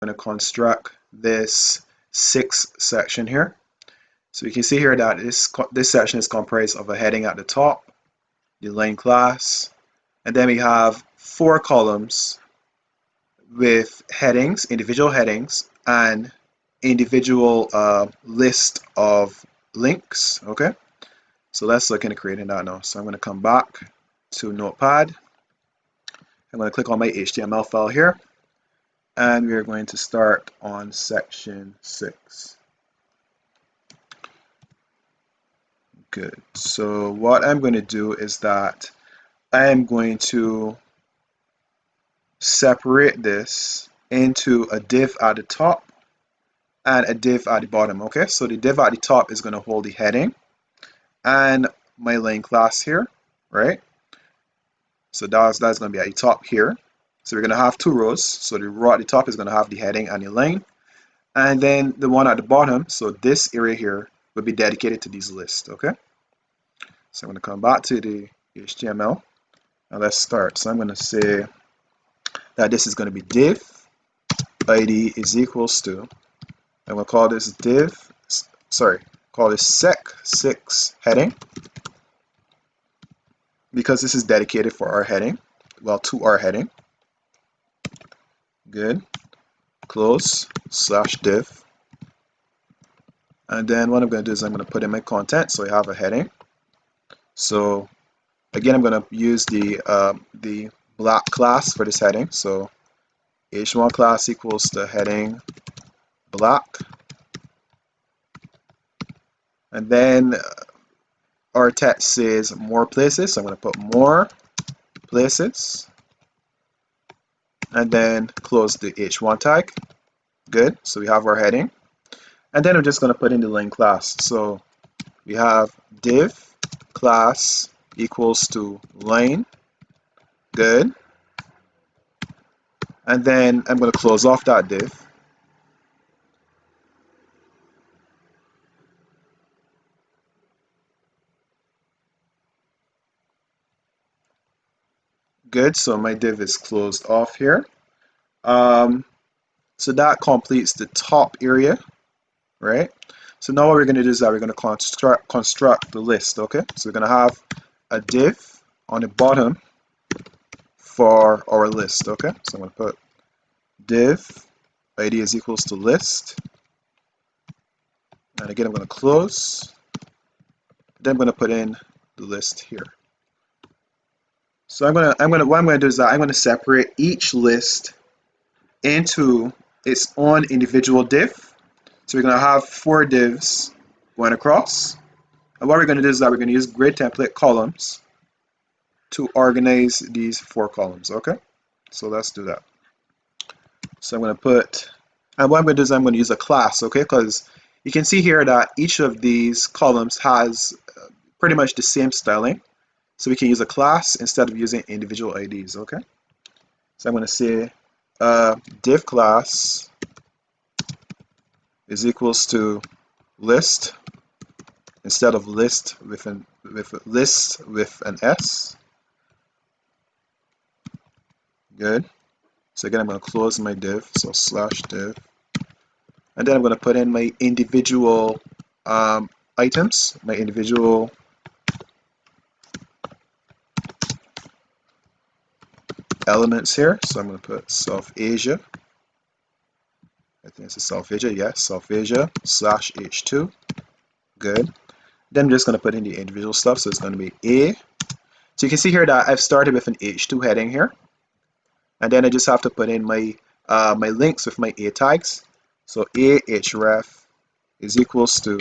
going to construct this sixth section here. So you can see here that this section is comprised of a heading at the top, the line class, and then we have 4 columns with headings, individual headings, and individual list of links. Okay, so let's look into creating that now. So I'm going to come back to Notepad. I'm going to click on my HTML file here, and we're going to start on section 6. Good. So what I'm going to do is that I am going to separate this into a div at the top and a div at the bottom. Okay, so the div at the top is going to hold the heading and my line class here, right? So that's going to be at the top here. So we're going to have 2 rows. So the row at the top is going to have the heading and the line, and then the one at the bottom, so this area here, will be dedicated to these lists. Okay, so I'm going to come back to the HTML and let's start. So I'm going to say that this is going to be div id is equals to, I'm going to call this call this sec6 heading, because this is dedicated for our heading, well, to our heading. Good. Close /div, and then what I'm going to do is I'm going to put in my content, so I have a heading. So again, I'm going to use the black class for this heading. So h1 class equals the heading black, and then our text says more places, so I'm going to put more places, and then close the h1 tag. Good. So we have our heading, and then I'm just going to put in the line class. So we have div class equals to line. Good. And then I'm going to close off that div. Good. So my div is closed off here. So that completes the top area, right? So now what we're going to do is that we're going to construct the list. Okay, so we're going to have a div on the bottom for our list. Okay, so I'm going to put div id is equals to list, and again I'm going to close, then I'm going to put in the list here. So what I'm going to do is that I'm going to separate each list into its own individual div. So we're going to have 4 divs going across, and what we're going to do is that we're going to use grid template columns to organize these 4 columns. Okay, so let's do that. So I'm going to put, and what I'm going to do is I'm going to use a class, okay, because you can see here that each of these columns has pretty much the same styling, so we can use a class instead of using individual IDs. Okay, so I'm going to say div class is equals to list instead of list with an S. Good. So again, I'm going to close my div, so /div, and then I'm going to put in my individual items, my individual elements here. So I'm going to put South Asia. I think it's a South Asia. Yes, South Asia /h2. Good. Then I'm just going to put in the individual stuff. So it's going to be A. So you can see here that I've started with an h2 heading here, and then I just have to put in my my links with my A tags. So ahref is equals to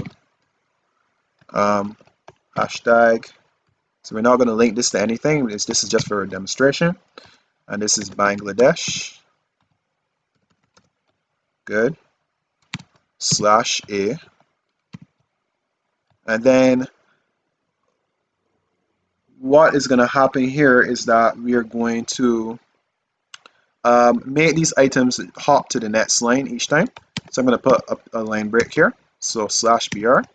hashtag. So we're not going to link this to anything. This is just for a demonstration. And this is Bangladesh. Good. /A. And then what is going to happen here is that we are going to make these items hop to the next line each time. So I'm going to put a line break here. So /br.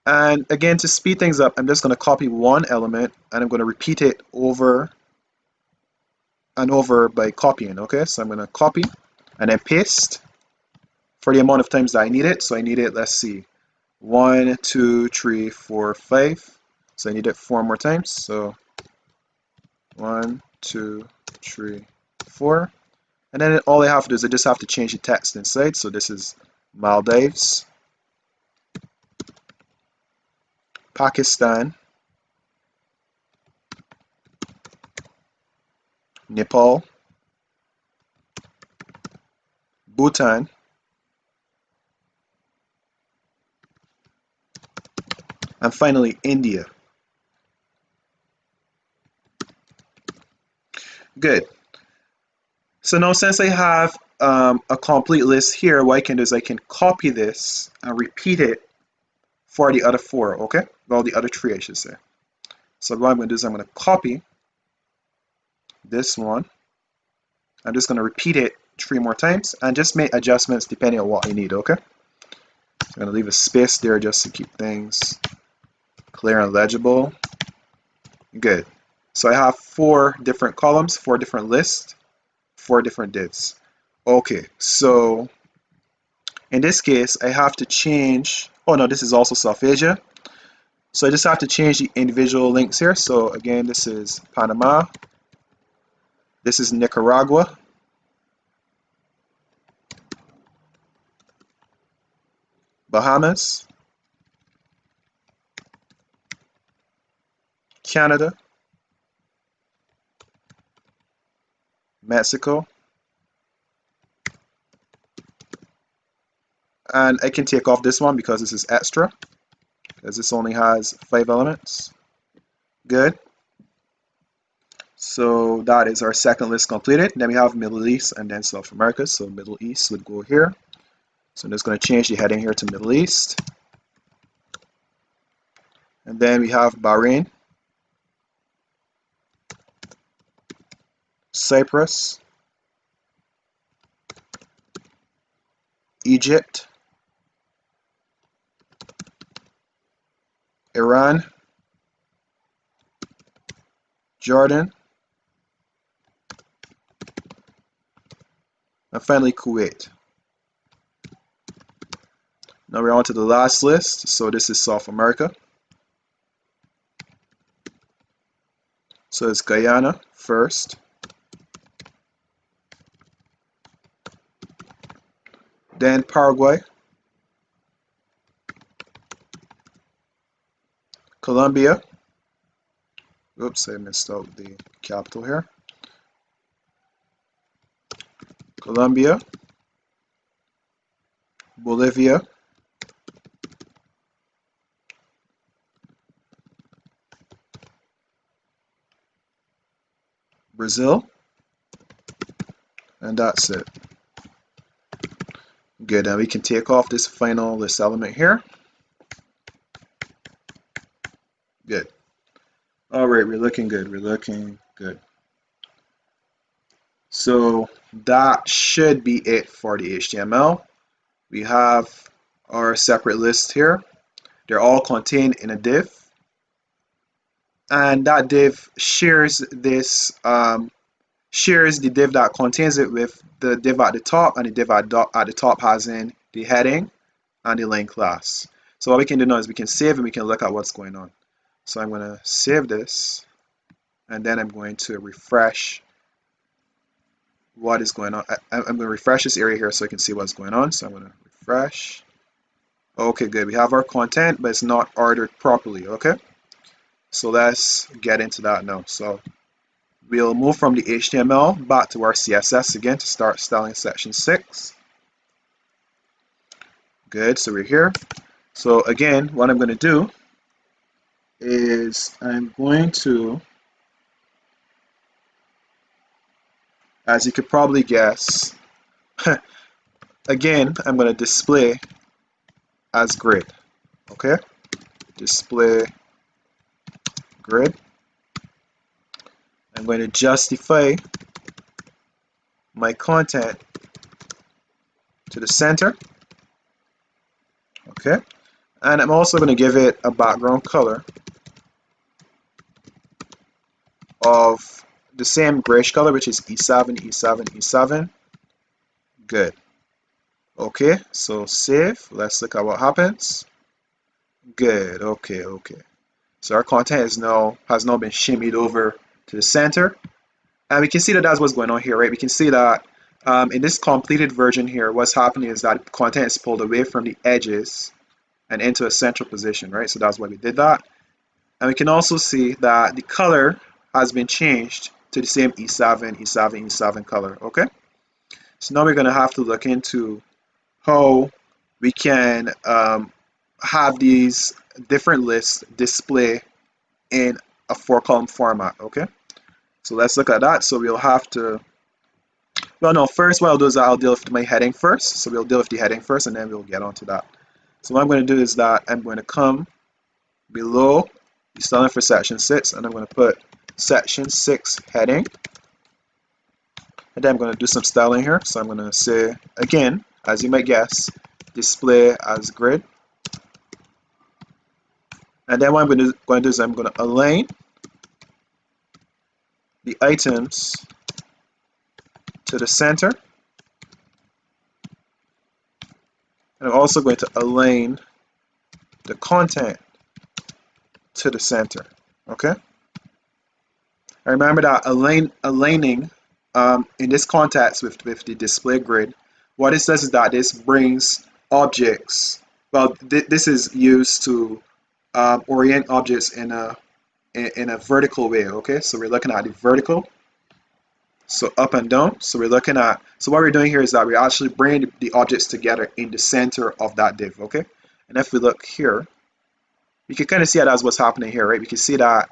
And again, to speed things up, I'm just going to copy one element and I'm going to repeat it over and over by copying. Okay, so I'm going to copy and then paste for the amount of times that I need it. So I need it, let's see, 1, 2, 3, 4, 5. So I need it 4 more times. So 1, 2, 3, 4. And then all I have to do is I just have to change the text inside. So this is Maldives, Pakistan, Nepal, Bhutan, and finally India. Good. So now since I have a complete list here, what I can do is I can copy this and repeat it for the other 4, okay? Well, the other 3, I should say. So what I'm going to do is I'm going to copy this one. I'm just going to repeat it 3 more times and just make adjustments depending on what I need, okay? So I'm going to leave a space there just to keep things clear and legible. Good. So I have 4 different columns, 4 different lists, 4 different divs. Okay, so in this case, I have to change, oh no, this is also South Asia. So I just have to change the individual links here. So again, this is Panama, this is Nicaragua, Bahamas, Canada, Mexico, and I can take off this one because this is extra, because this only has 5 elements. Good. So that is our second list completed. Then we have Middle East and then South America. So Middle East would go here. So I'm just going to change the heading here to Middle East. And then we have Bahrain, Cyprus, Egypt, Iran, Jordan, and finally Kuwait. Now we're on to the last list. So this is South America. So it's Guyana first, then Paraguay, Colombia. Oops, I missed out the capital here. Colombia, Bolivia, Brazil, and that's it. Good, now we can take off this final list element here. Good. All right, we're looking good. We're looking good. So that should be it for the HTML. We have our separate lists here. They're all contained in a div. And that div shares this, shares the div that contains it with the div at the top, and the div at the top has in the heading and the line class. So what we can do now is we can save and we can look at what's going on. So I'm going to save this, and then I'm going to refresh what is going on. I'm going to refresh this area here so I can see what's going on. So I'm going to refresh. Okay, good. We have our content, but it's not ordered properly. Okay, so let's get into that now. So we'll move from the HTML back to our CSS again to start styling section 6. Good, so we're here. So again, what I'm going to do is I'm going to, as you could probably guess, again, I'm going to display as grid. Okay, display grid. I'm going to justify my content to the center. Okay, and I'm also going to give it a background color of the same grayish color, which is E7, E7, E7. Good. Okay, so save. Let's look at what happens. Good. Okay, okay. So our content has now been shimmied over to the center. And we can see that that's what's going on here, right? We can see that in this completed version here, what's happening is that content is pulled away from the edges and into a central position, right? So that's why we did that. And we can also see that the color has been changed to the same E7, E7, E7 color, okay? So now we're going to have to look into how we can have these different lists display in a 4-column format, okay? So let's look at that. So we'll have to, well, no, first what I'll do is I'll deal with my heading first. So we'll deal with the heading first and then we'll get onto that. So what I'm going to do is that I'm going to come below the styling for section 6 and I'm going to put section 6 heading. And then I'm going to do some styling here. So I'm going to say, again, as you might guess, display as grid. And then what I'm going to do is I'm going to align the items to the center. And I'm also going to align the content to the center. Okay? And remember that aligning in this context with the display grid, what it says is that this brings objects. Well, this is used to orient objects in a vertical way. Okay, so we're looking at the vertical, so up and down. So we're looking at, so what we're doing here is that we're actually bringing the objects together in the center of that div. Okay, and if we look here, you can kind of see that that's what's happening here, right? We can see that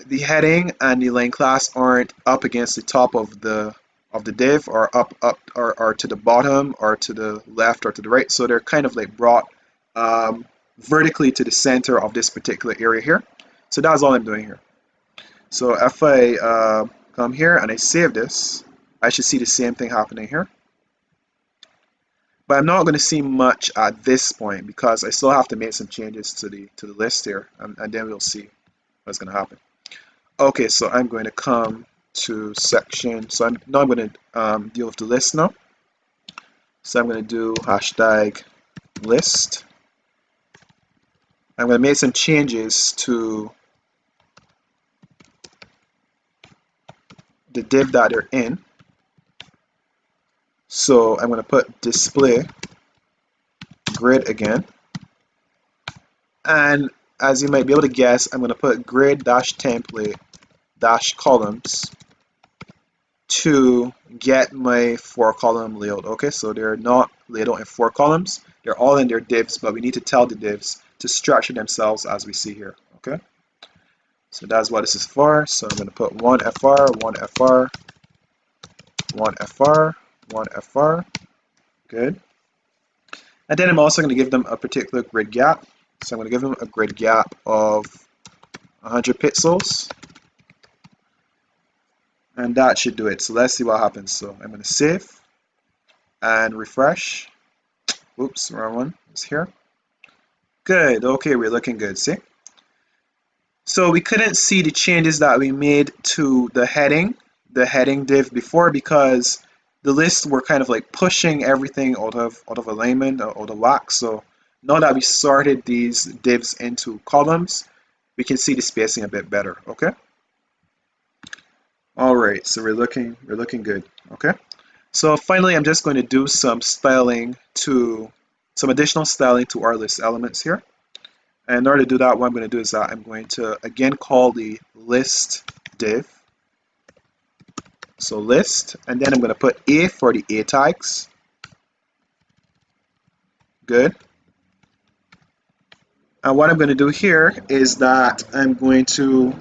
the heading and the line class aren't up against the top of the div or up or to the bottom or to the left or to the right, so they're kind of like brought vertically to the center of this particular area here. So that's all I'm doing here. So if I come here and I save this, I should see the same thing happening here, but I'm not going to see much at this point because I still have to make some changes to the list here, and then we'll see what's going to happen. Okay, so I'm going to come to section. So now I'm going to deal with the list now. So I'm going to do hashtag list. I'm going to make some changes to the div that they're in. So I'm going to put display grid again. And as you might be able to guess, I'm going to put grid dash template dash columns to get my 4-column layout. Okay, so they're not laid out in 4 columns. They're all in their divs, but we need to tell the divs to structure themselves as we see here. Okay, so that's what this is for. So I'm going to put 1FR, 1FR, 1FR, 1FR. Good. And then I'm also going to give them a particular grid gap. So I'm going to give them a grid gap of 100 pixels. And that should do it. So let's see what happens. So I'm going to save and refresh. Oops, wrong one. It's here. Good. Okay, we're looking good. See? So we couldn't see the changes that we made to the heading div before because the lists were kind of like pushing everything out of alignment, out of whack. So now that we sorted these divs into columns, we can see the spacing a bit better. Okay. All right, so we're looking good. Okay, so finally, I'm just going to do some additional styling to our list elements here. And in order to do that, what I'm going to do is that I'm going to again call the list div. So list, and then I'm going to put A for the A tags. Good. And what I'm going to do here is that I'm going to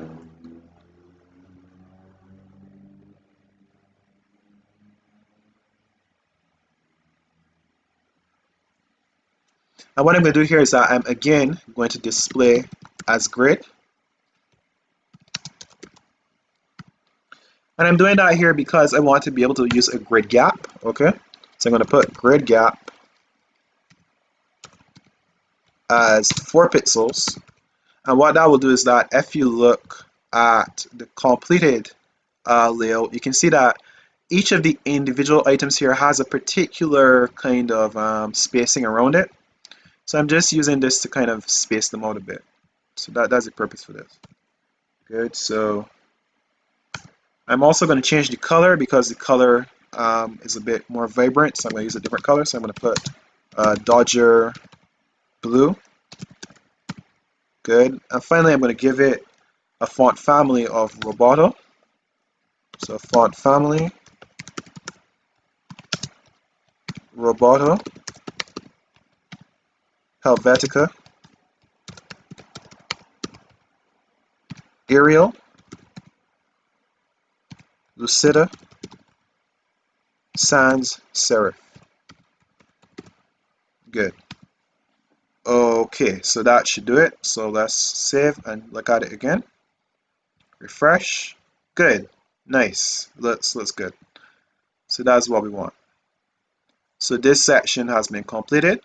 And what I'm going to do here is that I'm again going to display as grid. And I'm doing that here because I want to be able to use a grid gap. Okay, so I'm going to put grid gap as 4 pixels. And what that will do is that if you look at the completed layout, you can see that each of the individual items here has a particular kind of spacing around it. So I'm just using this to kind of space them out a bit. So that's the purpose for this. Good, so I'm also going to change the color because the color is a bit more vibrant. So I'm going to use a different color. So I'm going to put Dodger Blue. Good. And finally, I'm going to give it a font family of Roboto. So font family, Roboto, Helvetica, Arial, Lucida, Sans Serif. Good. Okay, so that should do it. So let's save and look at it again. Refresh. Good. Nice. Looks good. So that's what we want. So this section has been completed.